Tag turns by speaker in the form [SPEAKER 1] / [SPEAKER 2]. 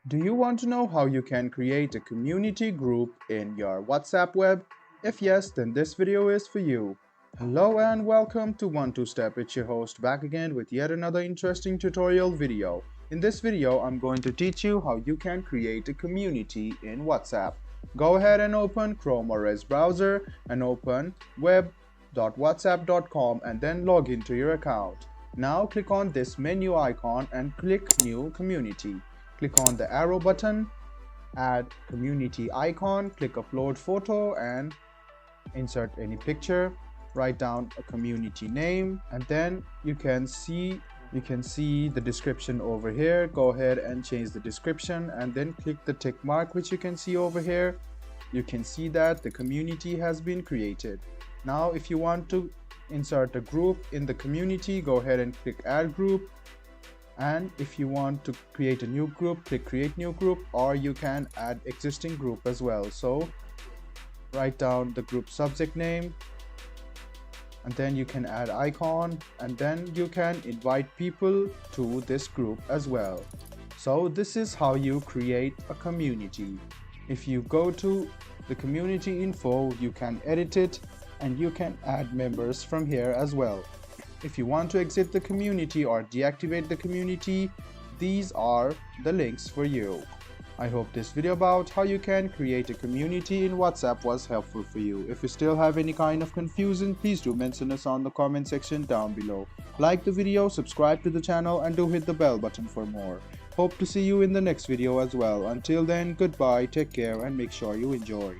[SPEAKER 1] Do you want to know how you can create a community group in your WhatsApp web? If yes, then this video is for you. Hello and welcome to 1-2-Step. It's your host back again with yet another interesting tutorial video. In this video, I'm going to teach you how you can create a community in WhatsApp. Go ahead and open Chrome or Edge browser and open web.whatsapp.com and then log into your account. Now click on this menu icon and click New Community. Click on the arrow button, add community icon, click upload photo and insert any picture. Write down a community name and then you can see the description over here. Go ahead and change the description and then click the tick mark which you can see over here. You can see that the community has been created. Now if you want to insert a group in the community, go ahead and click add group. And if you want to create a new group, click create new group, or you can add existing group as well. So write down the group subject name and then you can add icon and then you can invite people to this group as well. So this is how you create a community. If you go to the community info, you can edit it and you can add members from here as well. If you want to exit the community or deactivate the community, these are the links for you. I hope this video about how you can create a community in WhatsApp was helpful for you. If you still have any kind of confusion, please do mention us on the comment section down below. Like the video, subscribe to the channel and do hit the bell button for more. Hope to see you in the next video as well. Until then, goodbye, take care and make sure you enjoy.